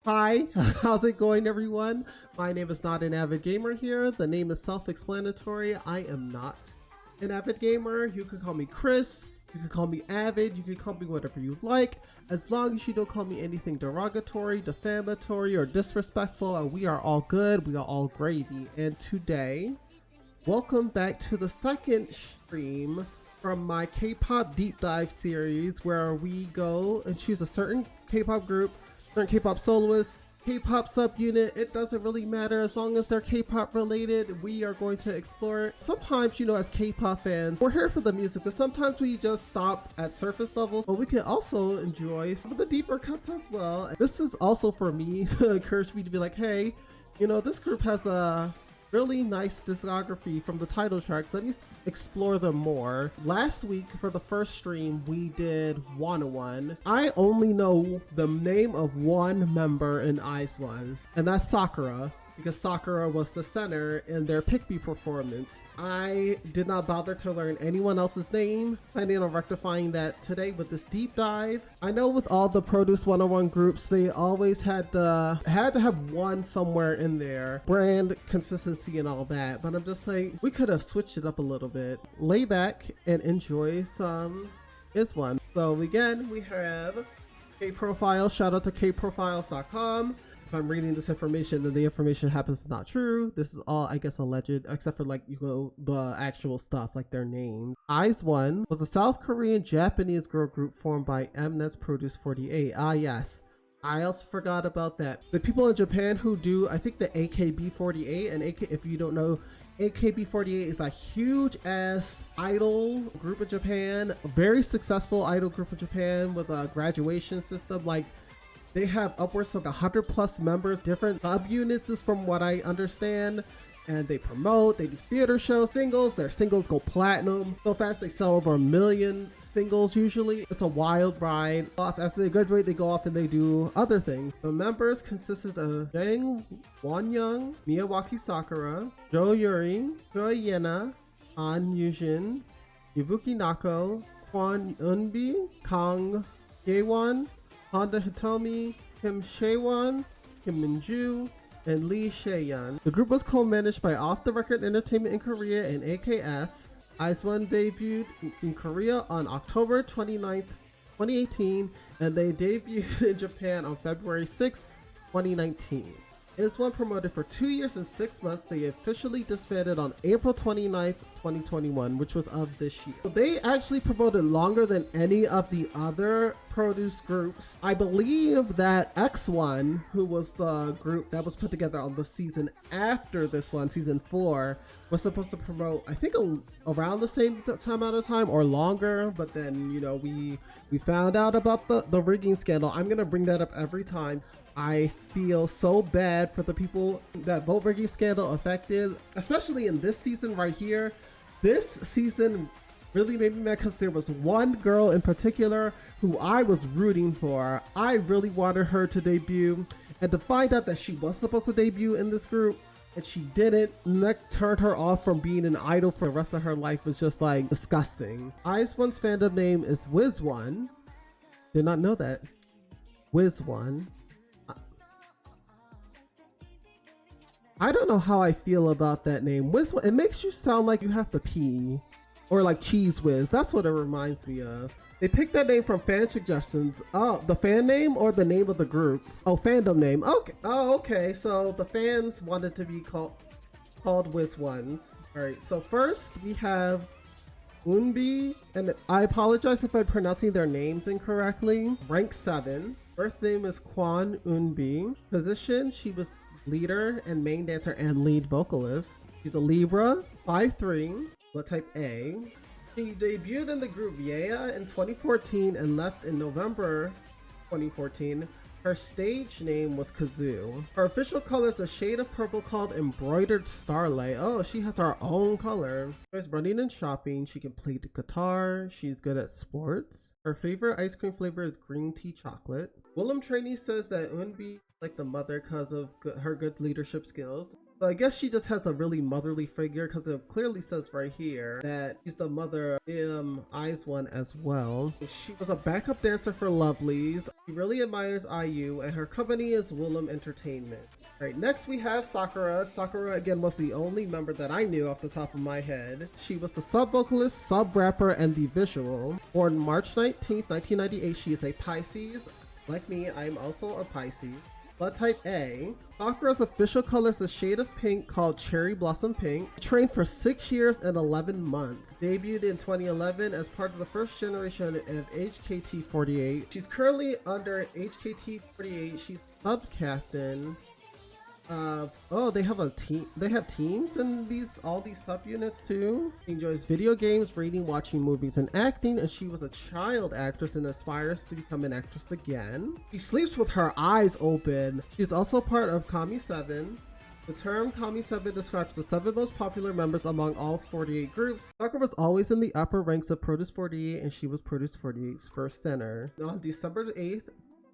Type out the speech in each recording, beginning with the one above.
Hi, how's it going everyone? My name is not an avid gamer here. The name is self-explanatory. I am not an avid gamer. You can call me Chris, you can call me avid, you can call me whatever you like. As long as you don't call me anything derogatory, defamatory, or disrespectful, we are all good, we are all gravy. And today, welcome back to the second stream from my K-pop deep dive series where we go and choose a certain K-pop group, certain K-pop soloist, K-pop subunit. It doesn't really matter as long as they're K-pop related. We are going to explore it. Sometimes, as K-pop fans, we're here for the music, but sometimes we just stop at surface levels. But we can also enjoy some of the deeper cuts as well. This is also for me to encourage me to be like, hey, this group has a really nice discography from the title tracks. Let me explore them more. Last week for the first stream we did 101. I only know the name of one member in izone, and that's Sakura, because Sakura was the center in their Pick Me performance. I did not bother to learn anyone else's name. Planning on rectifying that today with this deep dive. I know with all the Produce 101 groups, they always had to have one somewhere in there. Brand consistency and all that. But I'm just like, we could have switched it up a little bit. Lay back and enjoy some izone. So again, we have K-Profile. Shout out to kprofiles.com. If I'm reading this information and the information happens to not true, this is all, I guess, alleged, except for the actual stuff, like their names. izone was a South Korean Japanese girl group formed by Mnet's Produce 48. Ah, yes. I also forgot about that. The people in Japan who do, I think, the AKB48, and if you don't know, AKB48 is a huge ass idol group in Japan, a very successful idol group in Japan with a graduation system. Like, they have upwards of 100 plus members, different subunits is from what I understand. And they promote, they do theater shows, singles. Their singles go platinum so fast they sell over 1 million singles usually. It's a wild ride. After they graduate, they go off and they do other things. The members consisted of Jang Wonyoung, Miyawaki Sakura, Jo Yuri, Choi Yena, An Yujin, Ibuki Nako, Kwon Eunbi, Kang Jaewon, Honda Hitomi, Kim Shaewon, Kim Minju, and Lee Shaeyeon. The group was co-managed by Off the Record Entertainment in Korea and AKS. izone debuted in Korea on October 29th, 2018, and they debuted in Japan on February 6th, 2019. izone promoted for 2 years and 6 months. They officially disbanded on April 29th, 2021, which was of this year. So they actually promoted longer than any of the other produce groups. I believe that X1, who was the group that was put together on the season after this one, season 4, was supposed to promote, I think, around the same amount of time or longer. But then, we found out about the rigging scandal. I'm gonna bring that up every time. I feel so bad for the people that vote rigging scandal affected, especially in this season right here. This season really made me mad because there was one girl in particular who I was rooting for. I really wanted her to debut, and to find out that she was supposed to debut in this group and she didn't, and that turned her off from being an idol for the rest of her life, was just like disgusting. izone's fandom name is Wiz1. Did not know that. Wiz1. I don't know how I feel about that name. Whiz, it makes you sound like you have to pee. Or like Cheese Whiz. That's what it reminds me of. They picked that name from fan suggestions. Oh, the fan name or the name of the group? Oh, fandom name. Okay. Oh, okay. So the fans wanted to be called Wiz1s. Alright, so first we have Eunbi, and I apologize if I'm pronouncing their names incorrectly. Rank 7. Birth name is Kwon Eunbi. Position, she was leader and main dancer and lead vocalist. She's a Libra, 5'3", blood type A. She debuted in the group Violeta in 2014 and left in November 2014. Her stage name was Kazoo. Her official color is a shade of purple called Embroidered Starlight. Oh, she has her own color. She's running and shopping. She can play the guitar. She's good at sports. Her favorite ice cream flavor is green tea chocolate. Willem Trainee says that Eunbi like the mother because of her good leadership skills. So I guess she just has a really motherly figure because it clearly says right here that she's the mother of izone as well. She was a backup dancer for Lovelyz. She really admires IU and her company is Willem Entertainment. Right, next we have Sakura. Sakura again was the only member that I knew off the top of my head. She was the sub-vocalist, sub-rapper, and the visual. Born March 19th, 1998, she is a Pisces. Like me, I am also a Pisces. Blood type A. Sakura's official color is a shade of pink called Cherry Blossom Pink. Trained for 6 years and 11 months. Debuted in 2011 as part of the first generation of HKT48. She's currently under HKT48. She's sub-captain of, oh, they have a team. They have teams in all these subunits too. She enjoys video games, reading, watching movies, and acting, and she was a child actress and aspires to become an actress again. She sleeps with her eyes open. She's also part of Kami 7. The term Kami 7 describes the 7 most popular members among all 48 groups. Sakura was always in the upper ranks of Produce 48, and she was Produce 48's first center. On December 8th,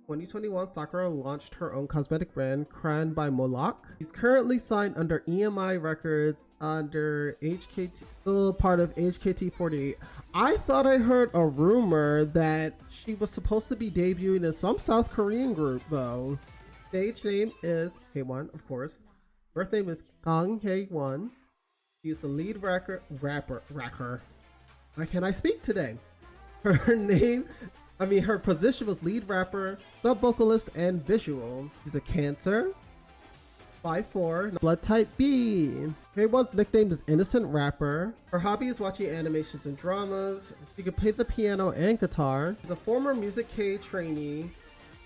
2021, Sakura launched her own cosmetic brand, Cran by Moloch. She's currently signed under EMI Records under HKT, still part of HKT48. I thought I heard a rumor that she was supposed to be debuting in some South Korean group though. Stage name is Haewon, of course. Birth name is Kang Haewon. She's the lead rapper. Why can't I speak today? Her position was lead rapper, sub-vocalist, and visual. She's a Cancer, 5'4", blood type B. Haewon's nickname is Innocent Rapper. Her hobby is watching animations and dramas. She can play the piano and guitar. She's a former Music K trainee,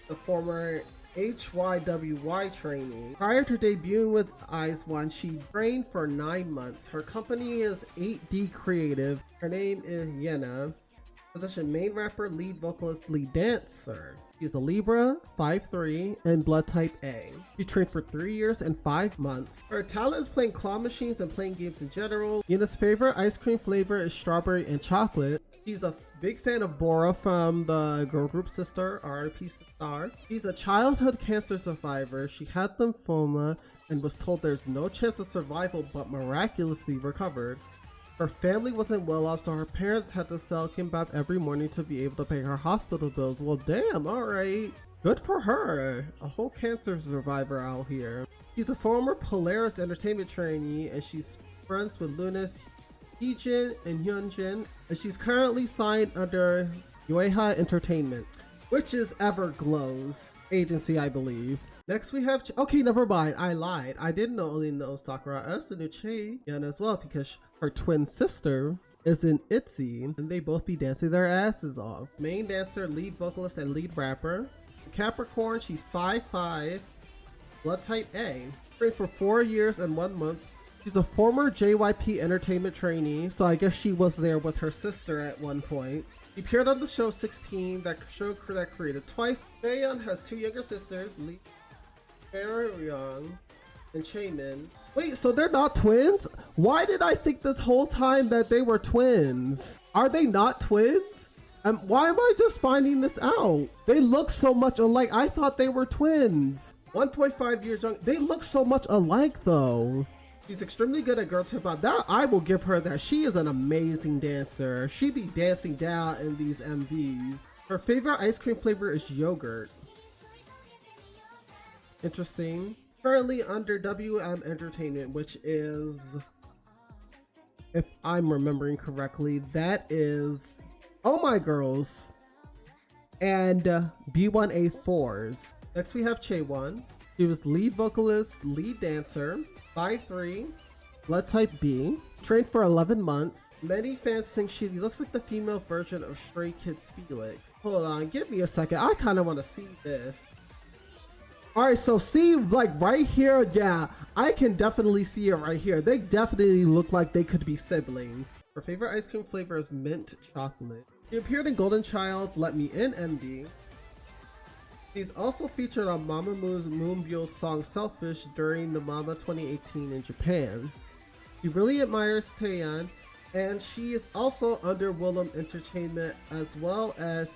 the former HYWY trainee. Prior to debuting with izone, she trained for 9 months. Her company is 8D Creative. Her name is Yena. Position main rapper, lead vocalist, lead dancer. She's a Libra, 5'3", and blood type A. She trained for 3 years and 5 months. Her talent is playing claw machines and playing games in general. Yena's favorite ice cream flavor is strawberry and chocolate. She's a big fan of Bora from the girl group Sister, RIP Star. She's a childhood cancer survivor. She had lymphoma and was told there's no chance of survival but miraculously recovered. Her family wasn't well off, so her parents had to sell kimbap every morning to be able to pay her hospital bills. Well, damn, alright. Good for her. A whole cancer survivor out here. She's a former Polaris Entertainment trainee, and she's friends with Lunas, Heejin, and Hyunjin, and she's currently signed under Yueha Entertainment, which is Everglow's agency, I believe. Next we have, okay, never mind, I lied. I didn't only know Sakura as the new Chaeyeon as well, because her twin sister is in ITZY, and they both be dancing their asses off. Main dancer, lead vocalist, and lead rapper. Capricorn, she's 5'5", blood type A. Trained for 4 years and 1 month. She's a former JYP Entertainment trainee, so I guess she was there with her sister at one point. She appeared on the show 16, that show that created twice. Chaeyeon has 2 younger sisters, Lee Young and Chaemin. Wait, so they're not twins? Why did I think this whole time that they were twins? Are they not twins? Why am I just finding this out? They look so much alike. I thought they were twins. 1.5 years young. They look so much alike though. She's extremely good at girl tip out. That I will give her that. She is an amazing dancer. She be dancing down in these MVs. Her favorite ice cream flavor is yogurt. Interesting. Currently under WM Entertainment, which is, if I'm remembering correctly, that is Oh My Girls and B1A4s. Next we have Chaewon. She was lead vocalist, lead dancer, 5'3", blood type B, trained for 11 months. Many fans think she looks like the female version of Stray Kids Felix. Hold on, give me a second. I kind of want to see this. Alright, so see, like right here, yeah, I can definitely see it right here. They definitely look like they could be siblings. Her favorite ice cream flavor is mint chocolate. She appeared in Golden Child's Let Me In MV. She's also featured on Mamamoo's Moonbyul's song Selfish during the Mama 2018 in Japan. She really admires Taeyeon, and she is also under Willem Entertainment as well as,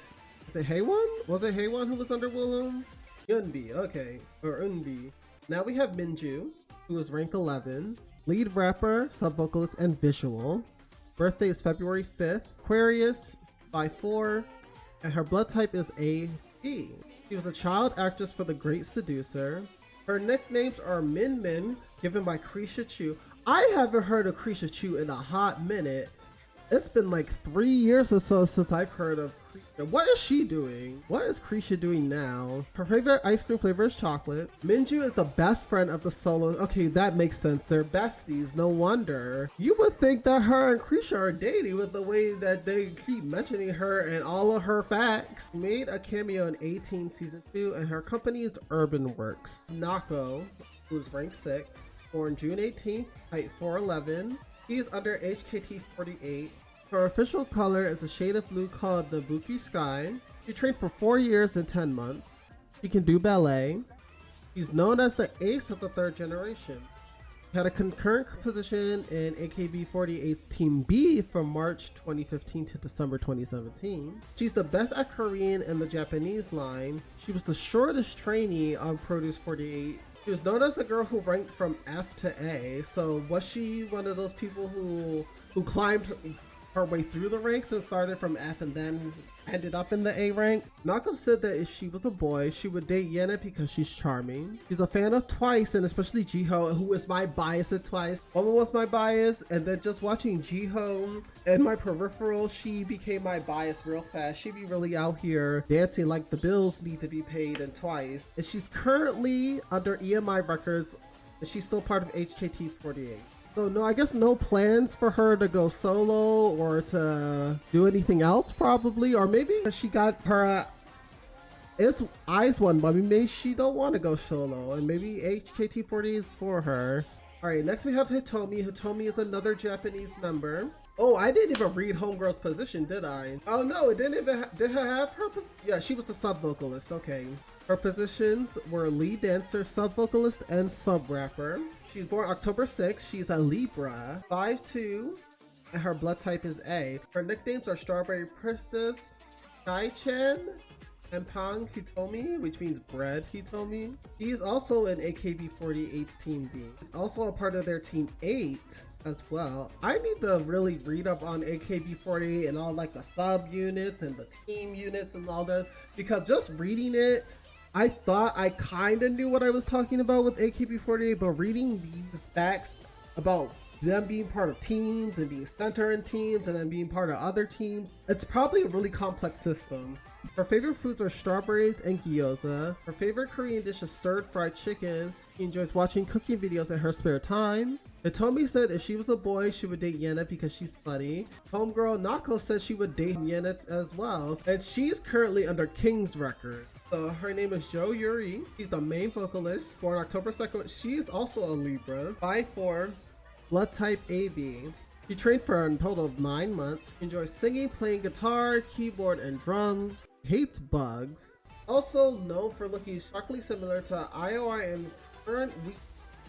is it Haewon? Was it Haewon who was under Willem? Yunbi, okay, or Unbi. Now we have Minju, who is rank 11, lead rapper, sub-vocalist, and visual. Birthday is February 5th, Aquarius, by 4, and her blood type is AB. She was a child actress for The Great Seducer. Her nicknames are Min Min, given by Krisha Chu. I haven't heard of Krisha Chu in a hot minute. It's been like 3 years or so since I've heard of Krisha. What is she doing? What is Krisha doing now? Her favorite ice cream flavor is chocolate. Minju is the best friend of the solos. Okay, that makes sense. They're besties. No wonder. You would think that her and Krisha are dating with the way that they keep mentioning her and all of her facts. She made a cameo in 18 season 2 and her company is Urban Works. Nako, who's rank 6, born June 18th, height 4'11". She is under HKT48. Her official color is a shade of blue called the Buki Sky. She trained for 4 years and 10 months. She can do ballet. She's known as the ace of the third generation. She had a concurrent position in AKB48's Team B from March 2015 to December 2017. She's the best at Korean in the Japanese line. She was the shortest trainee on Produce 48. She was known as the girl who ranked from F to A. So was she one of those people who climbed her way through the ranks and started from F and then ended up in the A rank? Nako said that if she was a boy, she would date Yena because she's charming. She's a fan of Twice and especially Jihyo, who is my bias at Twice. Mama was my bias, and then just watching Jihyo and my peripheral, she became my bias real fast. She be really out here dancing like the bills need to be paid in Twice. And she's currently under EMI Records, and she's still part of HKT48. So no, I guess no plans for her to go solo or to do anything else probably, or maybe she got her eyes one, but maybe she don't want to go solo, and maybe HKT40 is for her. All right, next we have Hitomi. Hitomi is another Japanese member. Oh, I didn't even read Homegirl's position, did I? Oh no, it didn't even did her have her? Yeah, she was the sub vocalist. Okay, her positions were lead dancer, sub vocalist, and sub rapper. She's born October 6th. She's a Libra, 5'2", and her blood type is A. Her nicknames are Strawberry Princess, Kai-chan, and Pang Hitomi, which means bread Hitomi. She is also in AKB48's Team B. She's also a part of their Team 8 as well. I need to really read up on AKB48 and all like the sub units and the team units and all that, because just reading it, I thought I kind of knew what I was talking about with AKB48, but reading these facts about them being part of teams and being center in teams and then being part of other teams, it's probably a really complex system. Her favorite foods are strawberries and gyoza. Her favorite Korean dish is stirred fried chicken. She enjoys watching cooking videos in her spare time. Hitomi said if she was a boy, she would date Yena because she's funny. Homegirl Nako said she would date Yena as well, and she's currently under King's record. So her name is Jo Yuri. She's the main vocalist, born October 2nd. She is also a Libra, 5'4", blood type AB. She trained for a total of 9 months. She enjoys singing, playing guitar, keyboard, and drums. Hates bugs. Also known for looking shockingly similar to IOI and current week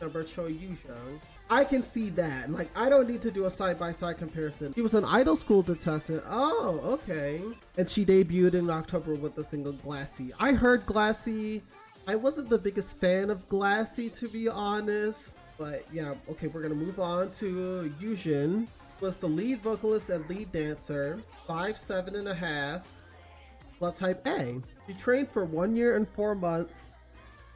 member Choi Yoo-jung. I can see that. Like, I don't need to do a side-by-side comparison. She was an idol school contestant. Oh, okay. And she debuted in October with the single Glassy. I heard Glassy. I wasn't the biggest fan of Glassy, to be honest. But yeah, okay, we're gonna move on to Yujin. Was the lead vocalist and lead dancer, 5'7.5", blood type A. She trained for 1 year and 4 months.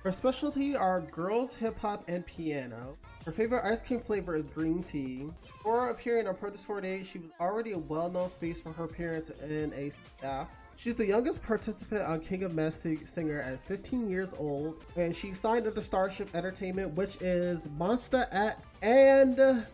Her specialty are girls, hip hop, and piano. Her favorite ice cream flavor is green tea. Before appearing on Produce 48, she was already a well-known face for her appearance in a staff. She's the youngest participant on King of Masked Singer at 15 years old, and she signed under Starship Entertainment, which is Monsta at and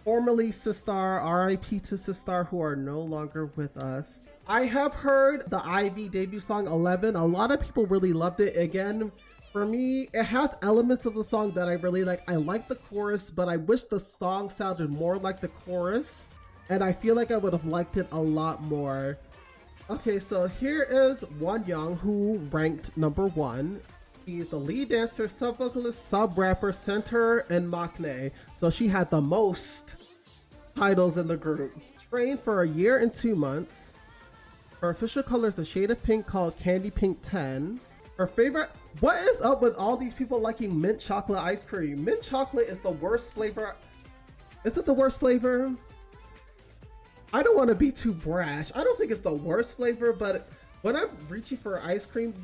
formerly Sistar, RIP to Sistar, who are no longer with us. I have heard the Ivy debut song 11. A lot of people really loved it. Again, for me, it has elements of the song that I really like. I like the chorus, but I wish the song sounded more like the chorus, and I feel like I would have liked it a lot more. Okay, so here is Wonyoung, who ranked number 1. She's the lead dancer, sub-vocalist, sub-rapper, center, and maknae. So she had the most titles in the group. Trained for a year and 2 months. Her official color is a shade of pink called Candy Pink 10. Her favorite. What is up with all these people liking mint chocolate ice cream? Mint chocolate is the worst flavor. Is it the worst flavor? I don't want to be too brash. I don't think it's the worst flavor, but when I'm reaching for ice cream,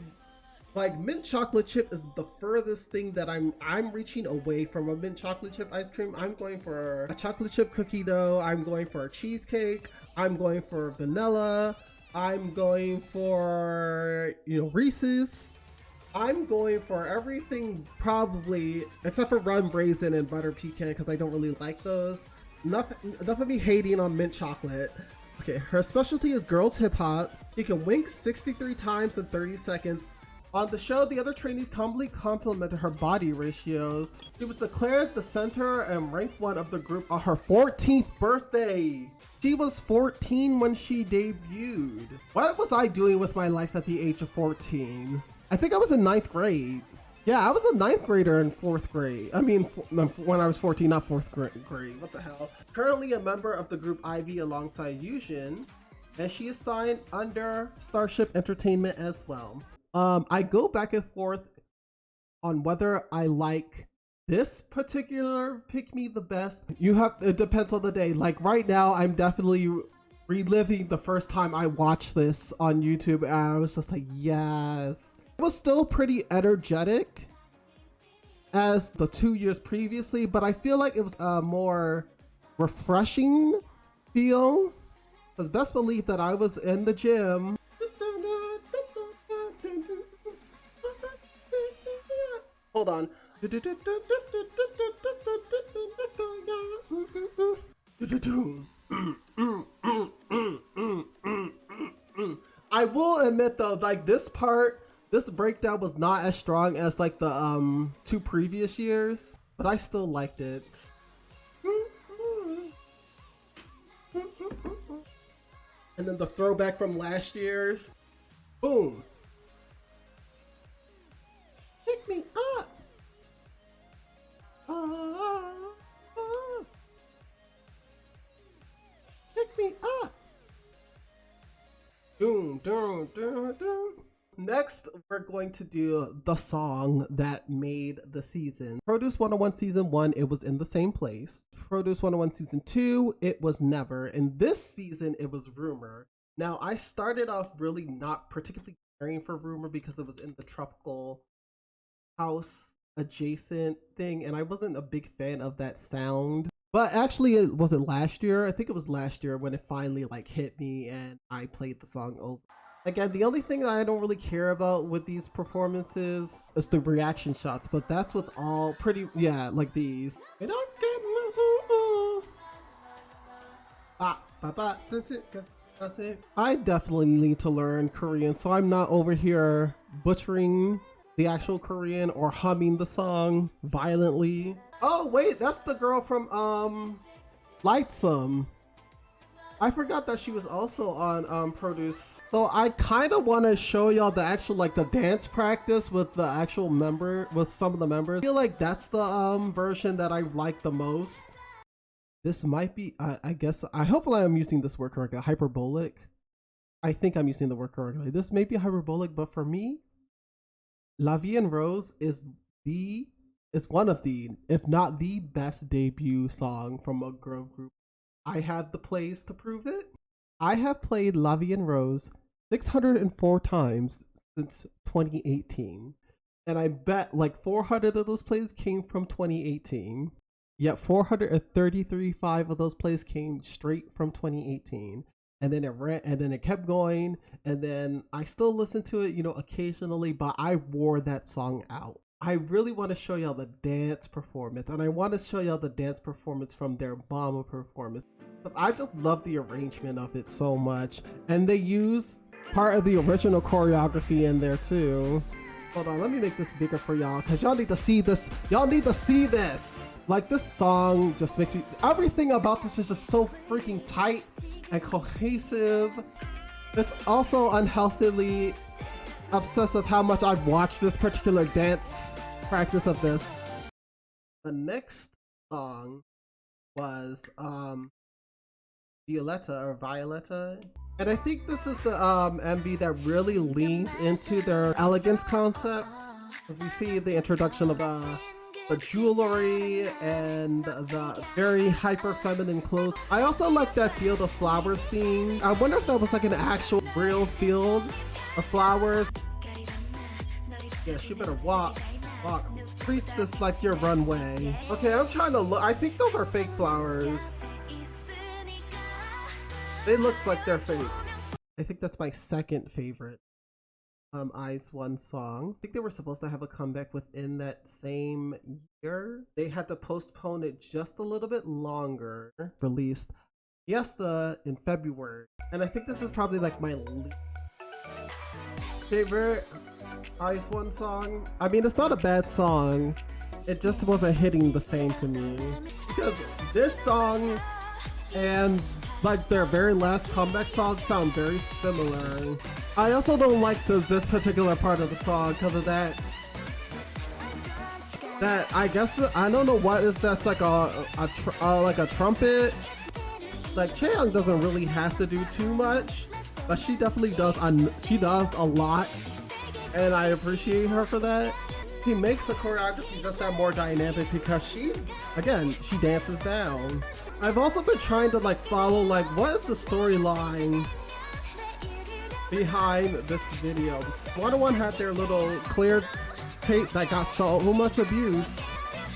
like mint chocolate chip is the furthest thing that I'm reaching away from a mint chocolate chip ice cream. I'm going for a chocolate chip cookie dough. I'm going for a cheesecake. I'm going for vanilla. I'm going for, you know, Reese's. I'm going for everything probably except for rum raisin and butter pecan because I don't really like those. Enough of me hating on mint chocolate. Okay, her specialty is girls hip hop. She can wink 63 times in 30 seconds. On the show, the other trainees calmly complimented her body ratios. She was declared the center and ranked one of the group on her 14th birthday. She was 14 when she debuted. What was I doing with my life at the age of 14? I think I was in 9th grade. Yeah, I was a 9th grader in 4th grade. I mean, when I was 14, not 4th grade. What the hell? Currently a member of the group Ivy alongside Yujin, and she is signed under Starship Entertainment as well. I go back and forth on whether I like this particular pick me the best. It depends on the day. Like right now, I'm definitely reliving the first time I watched this on YouTube, and I was just like, yes. It was still pretty energetic as the 2 years previously, but I feel like it was a more refreshing feel. Because best believe that I was in the gym. Hold on. I will admit though, like this breakdown was not as strong as like the 2 previous years, but I still liked it. And then the throwback from last year's. Boom. Pick me up. Pick me up. Doom, doom, doom, doom. Next, we're going to do the song that made the season. Produce 101 Season 1, it was In the Same Place. Produce 101 Season 2, it was Never. And this season, it was Rumor. Now, I started off really not particularly caring for Rumor because it was in the tropical house adjacent thing, and I wasn't a big fan of that sound. But actually, was it last year? I think it was last year when it finally like hit me and I played the song over. Again, the only thing I don't really care about with these performances is the reaction shots, but that's with all pretty, yeah, like these. That's it. That's it. I definitely need to learn Korean, so I'm not over here butchering the actual Korean or humming the song violently. Oh wait, that's the girl from Lightsome. I forgot that she was also on Produce. So I kind of want to show y'all the actual like the dance practice with the actual with some of the members. I feel like that's the version that I like the most. This might be I guess hopefully I'm using this word correctly. Hyperbolic. I think I'm using the word correctly. This may be hyperbolic, but for me, Vie Rose is one of the, if not the best debut song from a girl group. I have the plays to prove it. I have played Vie Rose 604 times since 2018. And I bet like 400 of those plays came from 2018. Yet 433 of those plays came straight from 2018. And then it kept going, and then I still listen to it, you know, occasionally, but I wore that song out. I really want to show y'all the dance performance, and I want to show y'all the dance performance from their Mama performance. I just love the arrangement of it so much, and they use part of the original choreography in there too. Hold on, let me make this bigger for y'all, because y'all need to see this. Y'all need to see this. Like, this song just makes me, everything about this is just so freaking tight and cohesive. It's also unhealthily obsessive how much I've watched this particular dance practice of this. The next song was Violeta. And I think this is the MV that really leans into their elegance concept, as we see the introduction of the jewelry and the very hyper feminine clothes. I also like that field of flowers scene. I wonder if that was like an actual real field of flowers. Yeah, she better walk. Treat this like your runway. Okay, I'm trying to look. I think those are fake flowers. They look like they're fake. I think that's my second favorite Swan song. I think they were supposed to have a comeback within that same year. They had to postpone it just a little bit longer. Released Fiesta in February. And I think this is probably like my least favorite Swan song. I mean, it's not a bad song. It just wasn't hitting the same to me. Because this song and like their very last comeback song sound very similar. I also don't like this particular part of the song because of that I guess I don't know what is that's like like a trumpet. Like Chaeyoung doesn't really have to do too much, but she definitely does. She does a lot, and I appreciate her for that. He makes the choreography just that more dynamic because she dances down. I've also been trying to like follow like what is the storyline behind this video. 101 had their little clear tape that got so much abuse,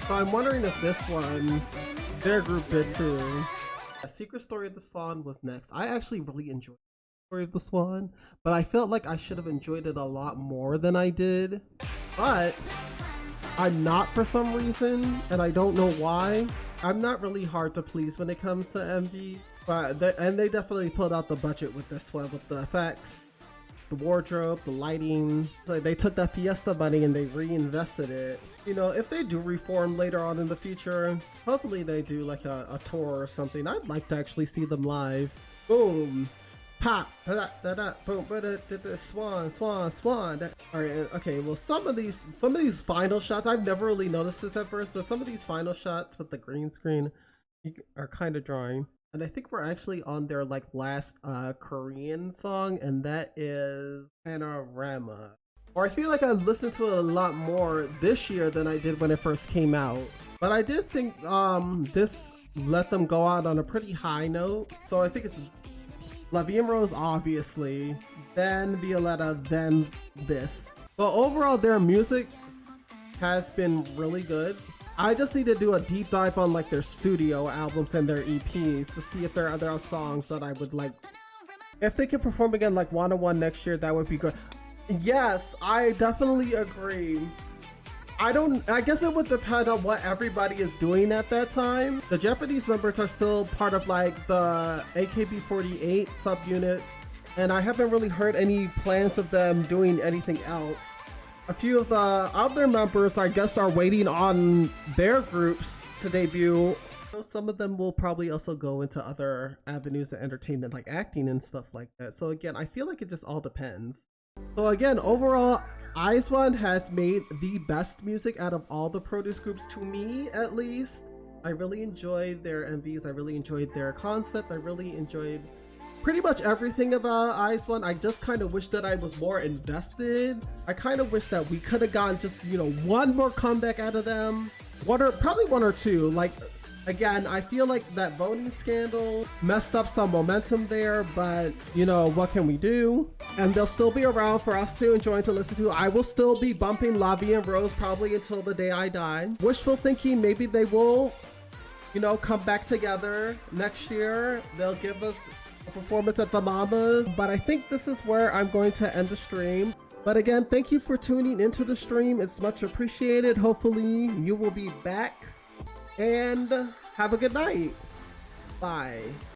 so I'm wondering if this one their group did too. A Secret Story of the Swan was next. I actually really enjoyed the Story of the Swan, but I felt like I should have enjoyed it a lot more than I did. But I'm not for some reason, and I don't know why. I'm not really hard to please when it comes to MV, but they definitely pulled out the budget with this one, with the effects, the wardrobe, the lighting. Like they took that Fiesta money and they reinvested it. You know, if they do reform later on in the future, hopefully they do like a tour or something. I'd like to actually see them live. Boom. Pop, boom, swan. All right, okay. Well, some of these final shots, I've never really noticed this at first, but some of these final shots with the green screen are kind of drawing. And I think we're actually on their like last Korean song, and that is Panorama. Or I feel like I listened to it a lot more this year than I did when it first came out. But I did think this let them go out on a pretty high note. So I think it's Vie Rose, obviously, then Violeta, then this. But overall, their music has been really good. I just need to do a deep dive on like their studio albums and their EPs to see if there are other songs that I would like. If they can perform again like 101 next year, that would be good. Yes, I definitely agree. I guess it would depend on what everybody is doing at that time. The Japanese members are still part of like the AKB48 subunits, and I haven't really heard any plans of them doing anything else. A few of the other members, I guess, are waiting on their groups to debut. So some of them will probably also go into other avenues of entertainment like acting and stuff like that. So again, I feel like it just all depends. So again, overall, Swan has made the best music out of all the produce groups, to me at least. I really enjoyed their MVs, I really enjoyed their concept, I really enjoyed pretty much everything about Swan. I just kind of wish that I was more invested. I kind of wish that we could have gotten just, you know, one more comeback out of them. Probably one or two. Like, again, I feel like that voting scandal messed up some momentum there, but you know, what can we do? And they'll still be around for us to enjoy and to listen to. I will still be bumping Vie Rose probably until the day I die. Wishful thinking, maybe they will, you know, come back together next year. They'll give us a performance at the Mamas. But I think this is where I'm going to end the stream. But again, thank you for tuning into the stream. It's much appreciated. Hopefully you will be back. And have a good night. Bye.